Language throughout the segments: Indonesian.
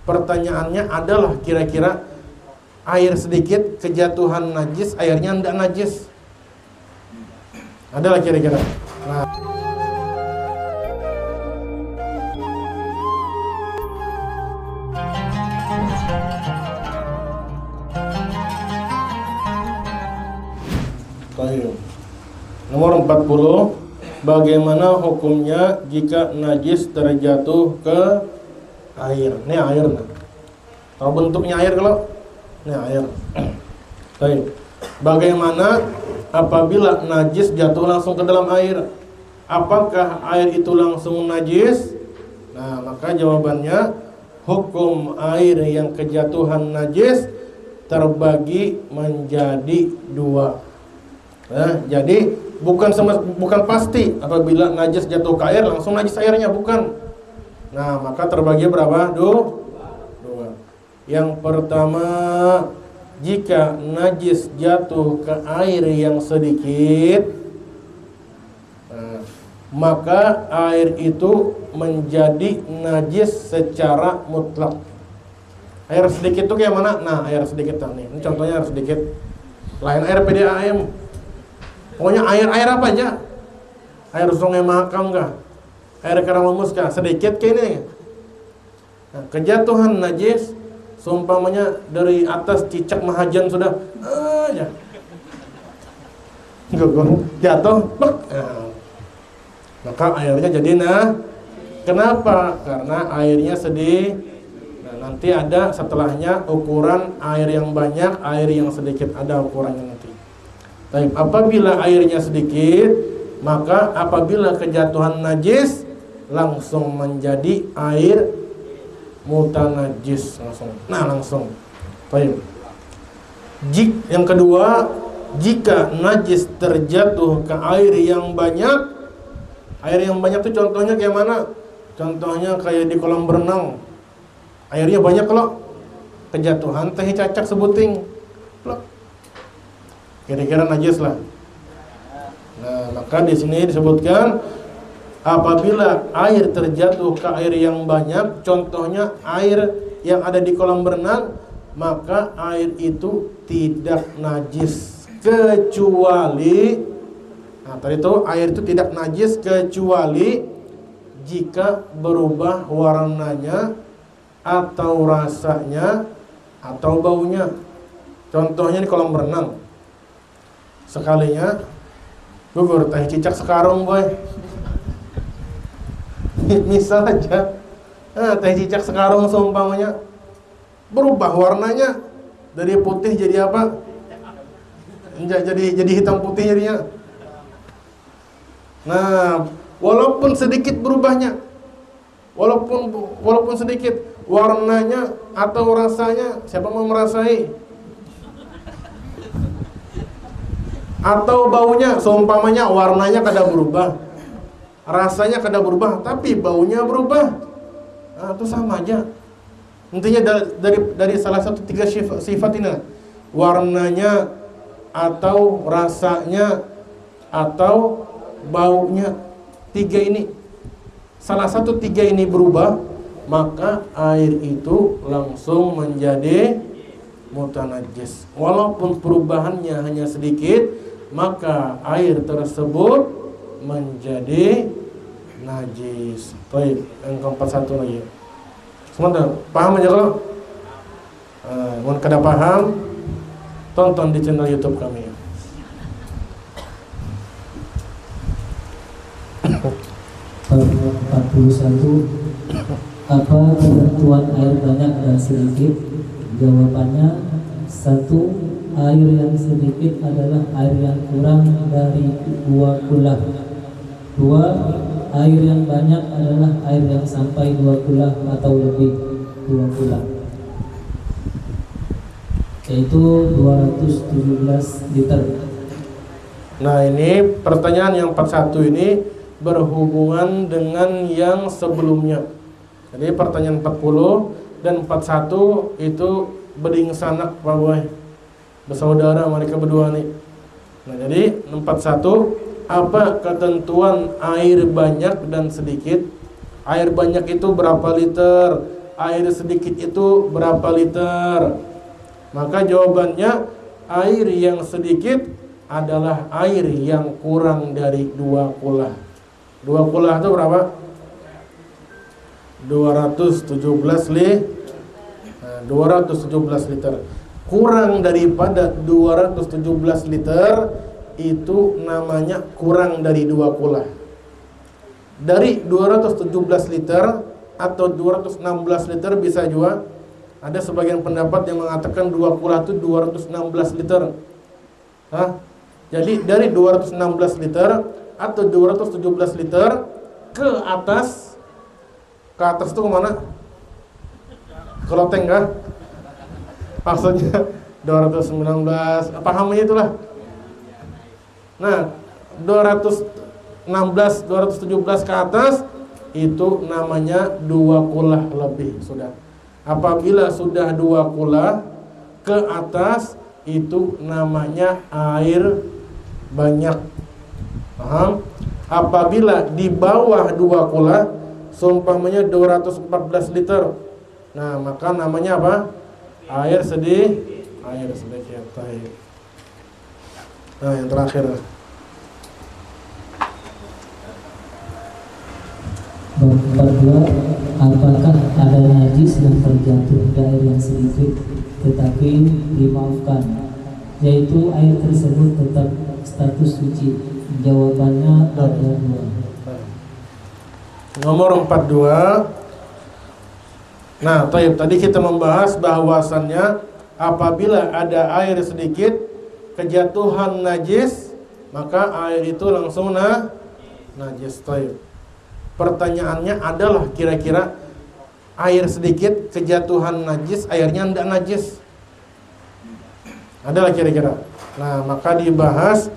Pertanyaannya adalah kira-kira air sedikit kejatuhan najis, airnya enggak najis. Adalah kira-kira. Nah, nomor 40, bagaimana hukumnya jika najis terjatuh ke air? Ini air, nah. Tahu bentuknya air kalau? Ini air. Baik. Bagaimana apabila najis jatuh langsung ke dalam air? Apakah air itu langsung najis? Nah, maka jawabannya hukum air yang kejatuhan najis terbagi menjadi dua. Nah, jadi bukan pasti apabila najis jatuh ke air langsung najis airnya, bukan. Nah, maka terbagi berapa? Dua. Yang pertama, jika najis jatuh ke air yang sedikit, maka air itu menjadi najis secara mutlak. Air sedikit itu kayak mana? Nah, air sedikit nih. Ini contohnya air sedikit. Lain air PDAM. Pokoknya air apa aja. Air sungai Mahakam kah? Air Karawamus kah? Sedikit kayak ini. Nah, kejatuhan najis, seumpamanya dari atas cicak Mahajan sudah aja. Jatuh, bek. Nah, maka airnya jadi kenapa? Karena airnya sedih. Nah, nanti ada setelahnya ukuran air yang banyak, air yang sedikit, ada ukurannya nanti. Tapi apabila airnya sedikit, maka apabila kejatuhan najis langsung menjadi air mutanajis langsung. Nah, langsung. Baik. Yang kedua, jika najis terjatuh ke air yang banyak, air yang banyak itu contohnya kayak mana? Contohnya kayak di kolam berenang. Airnya banyak kalau kejatuhan teh cacak sebuting. Kira-kira najis lah. Nah, maka di sini disebutkan apabila air terjatuh ke air yang banyak, contohnya air yang ada di kolam berenang, maka air itu tidak najis kecuali, nah tadi itu air itu tidak najis kecuali jika berubah warnanya atau rasanya atau baunya. Contohnya di kolam berenang, sekalinya gugur teh cicak sekarung boy. Misal aja, teh cicak sekarung seumpamanya berubah warnanya dari putih jadi apa? Jadi hitam putih jadinya. Nah, walaupun sedikit berubahnya, walaupun sedikit warnanya atau rasanya, siapa mau merasai? Atau baunya, seumpamanya warnanya kada berubah, rasanya kada berubah, tapi baunya berubah. Nah, itu sama aja. Intinya dari salah satu tiga sifat ini, warnanya atau rasanya atau baunya, tiga ini, salah satu tiga ini berubah, maka air itu langsung menjadi mutanajis. Walaupun perubahannya hanya sedikit, maka air tersebut menjadi najis. Baik, yang ke-41 lagi. Sebentar, paham aja kalau? Kalau kada paham, tonton di channel YouTube kami. Pasal 41, apa ketentuan air banyak dan sedikit? Jawabannya, 1. Air yang sedikit adalah air yang kurang dari 2 kulah. 2. Air yang banyak adalah air yang sampai 2 kulah atau lebih 2 kulah, yaitu 217 liter. Nah, ini pertanyaan yang 41 ini berhubungan dengan yang sebelumnya. Jadi pertanyaan 40 dan 41 itu beding sanak Pak Boy, bersaudara mereka berdua nih. Nah, jadi 41, apa ketentuan air banyak dan sedikit? Air banyak itu berapa liter? air sedikit itu berapa liter? Maka jawabannya air yang sedikit adalah air yang kurang dari 2 kula. 2 kula itu berapa? 217 liter. Kurang daripada 217 liter itu namanya kurang dari 2 kula. Dari 217 liter atau 216 liter bisa juga. Ada sebagian pendapat yang mengatakan 2 kula itu 216 liter. Jadi dari 216 liter atau 217 liter ke atas itu kemana? Ke loteng kah? Maksudnya 219, pahamnya itulah. Nah, 216, 217 ke atas itu namanya 2 kula lebih sudah. Apabila sudah 2 kula ke atas itu namanya air banyak. Paham? Apabila di bawah 2 kula, seumpamanya 214 liter. Nah, maka namanya apa? Air sedikit. Nah, yang terakhir. Kedua, apakah ada najis yang terjatuh dari air yang sedikit tetapi dimaafkan, yaitu air tersebut tetap status suci? Jawabannya ada 2. Nomor 42. Nah, tadi kita membahas bahwasannya apabila ada air sedikit kejatuhan najis, maka air itu langsung najis. Pertanyaannya adalah kira-kira air sedikit kejatuhan najis, airnya tidak najis. Adalah kira-kira. Nah, maka dibahas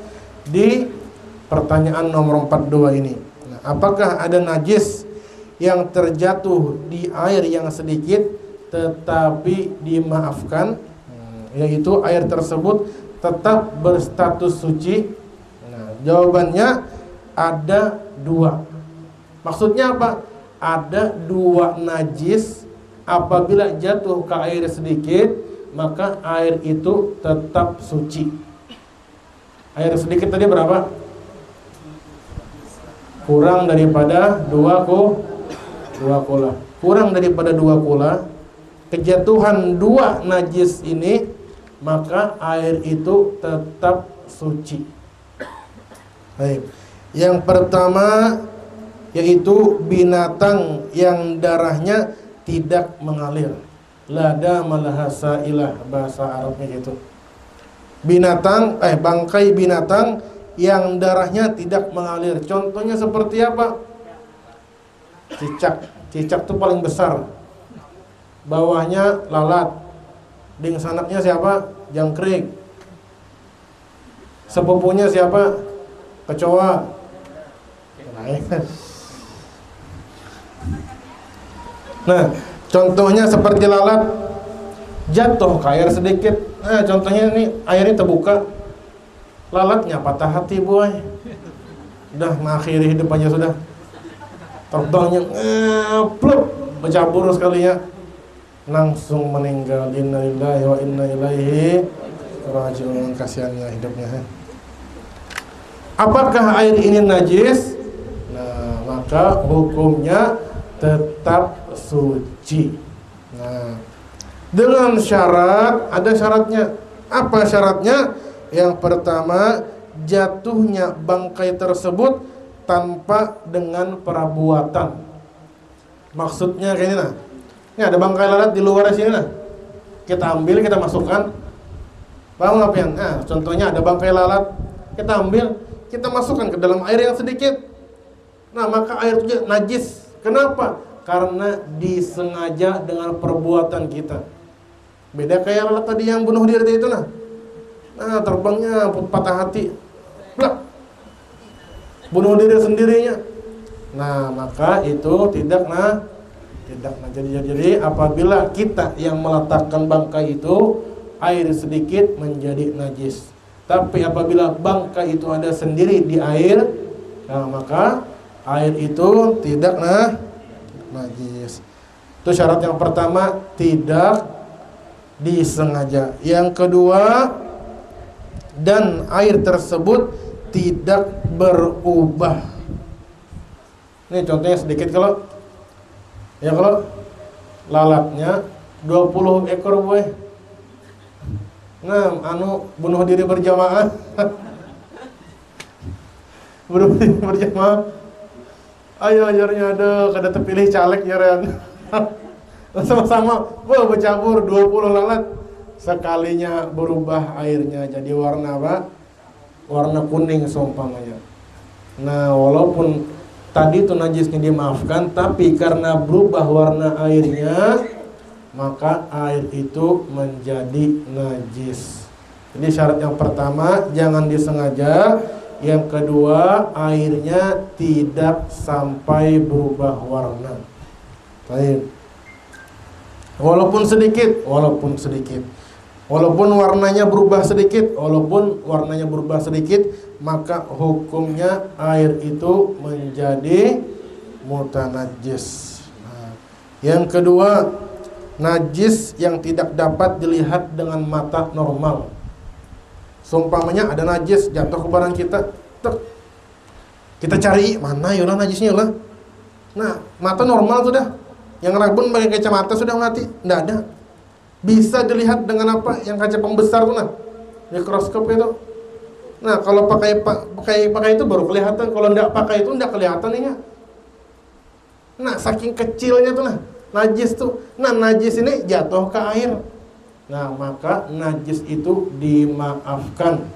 di pertanyaan nomor 42 ini. Nah, apakah ada najis yang terjatuh di air yang sedikit tetapi dimaafkan, yaitu air tersebut tetap berstatus suci? Nah, jawabannya ada 2. Maksudnya apa? Ada 2 najis apabila jatuh ke air sedikit, maka air itu tetap suci. Air sedikit tadi berapa? Kurang daripada 2 kula. Kurang daripada 2 kula. Kejatuhan 2 najis ini, maka air itu tetap suci. Baik. Yang pertama yaitu binatang yang darahnya tidak mengalir. Lada malahasa ilah, bahasa Arabnya gitu. Bangkai binatang yang darahnya tidak mengalir. Contohnya seperti apa? Cicak. Cicak itu paling besar. Bawahnya lalat. Dingsanaknya siapa? Jangkrik. Sepupunya siapa? Kecoa. Nah, contohnya seperti lalat jatuh ke air sedikit. Nah, contohnya ini airnya terbuka, lalatnya patah hati boy. Udah mengakhiri hidup aja sudah. Terbangnya pluk, bercabur sekalinya, langsung meninggal. Innalillahi wa inna ilaihi raji'un. Kasihannya hidupnya. Apakah air ini najis? Nah, maka hukumnya tetap suci. Nah, dengan syarat, ada syaratnya. Apa syaratnya? Yang pertama, jatuhnya bangkai tersebut tanpa dengan perbuatan. Maksudnya kayak ini nah. Ini ada bangkai lalat di luar sini nah. Kita ambil, kita masukkan. Paham nggak pian? Nah, contohnya ada bangkai lalat, kita ambil, kita masukkan ke dalam air yang sedikit. Nah, maka air itu najis. Kenapa? Karena disengaja dengan perbuatan kita. Beda kayak lalat tadi yang bunuh diri itu nah. Nah, terbangnya patah hati. Blak. Bunuh diri sendirinya. Nah, maka itu tidak. Jadi apabila kita yang meletakkan bangkai itu, air sedikit menjadi najis. Tapi apabila bangkai itu ada sendiri di air, nah maka air itu tidak najis. Itu syarat yang pertama, tidak disengaja. Yang kedua, dan air tersebut tidak berubah. Ini contohnya sedikit, kalau lalatnya 20 ekor buah. Nah, bunuh diri berjamaah. Bunuh diri berjamaah. Ayo ajarnya ada kada terpilih caleg nyaran. Sama-sama bercampur 20 lalat. Sekalinya berubah airnya jadi warna apa? Warna kuning seumpamanya. Nah, walaupun tadi itu najisnya dimaafkan, tapi karena berubah warna airnya, maka air itu menjadi najis. Jadi syarat yang pertama, jangan disengaja. Yang kedua, airnya tidak sampai berubah warna. Baik. Walaupun warnanya berubah sedikit, maka hukumnya air itu menjadi mutanajjis. Nah, yang kedua, najis yang tidak dapat dilihat dengan mata normal. Seumpamanya ada najis jatuh ke barang kita, kita cari mana yolah najisnya yolah. Nah, mata normal sudah. Yang rabun pakai kacamata sudah mati, tidak ada. Bisa dilihat dengan apa? Yang kaca pembesar tuh, nah, mikroskop itu. Nah, kalau pakai itu baru kelihatan. Kalau tidak pakai itu tidak kelihatan ini. Nah, saking kecilnya tuh, nah, najis tuh. Nah, najis ini jatuh ke air. Nah, maka najis itu dimaafkan.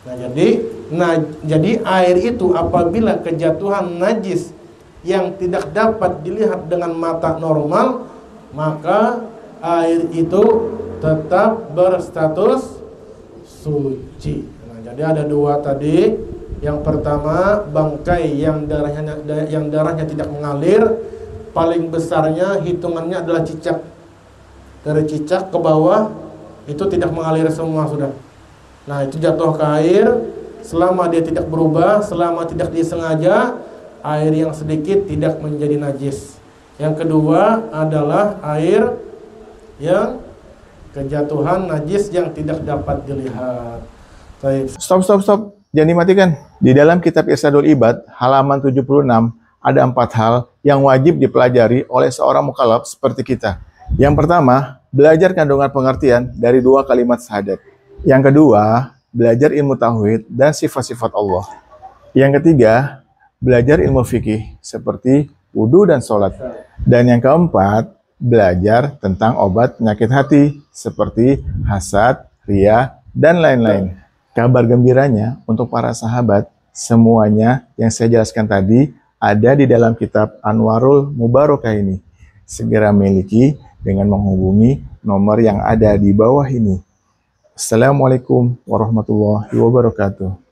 Nah, jadi air itu apabila kejatuhan najis yang tidak dapat dilihat dengan mata normal, maka air itu tetap berstatus suci. Nah, jadi ada dua tadi. Yang pertama, bangkai yang darahnya tidak mengalir, paling besarnya hitungannya adalah cicak. Dari cicak ke bawah itu tidak mengalir semua sudah. Nah, itu jatuh ke air, selama dia tidak berubah, selama tidak disengaja, air yang sedikit tidak menjadi najis. Yang kedua adalah air yang kejatuhan najis yang tidak dapat dilihat. Baik. Stop. Jangan dimatikan. Di dalam kitab Irsyadul Ibad, halaman 76, ada 4 hal yang wajib dipelajari oleh seorang mukallaf seperti kita. Yang pertama, belajar kandungan pengertian dari 2 kalimat syahadat. Yang kedua, belajar ilmu tauhid dan sifat-sifat Allah. Yang ketiga, belajar ilmu fikih seperti wudu dan sholat. Dan yang keempat, belajar tentang obat penyakit hati seperti hasad, riya, dan lain-lain. Kabar gembiranya untuk para sahabat, semuanya yang saya jelaskan tadi ada di dalam kitab Anwarul Mubarakah ini. Segera miliki dengan menghubungi nomor yang ada di bawah ini. Assalamualaikum warahmatullahi wabarakatuh.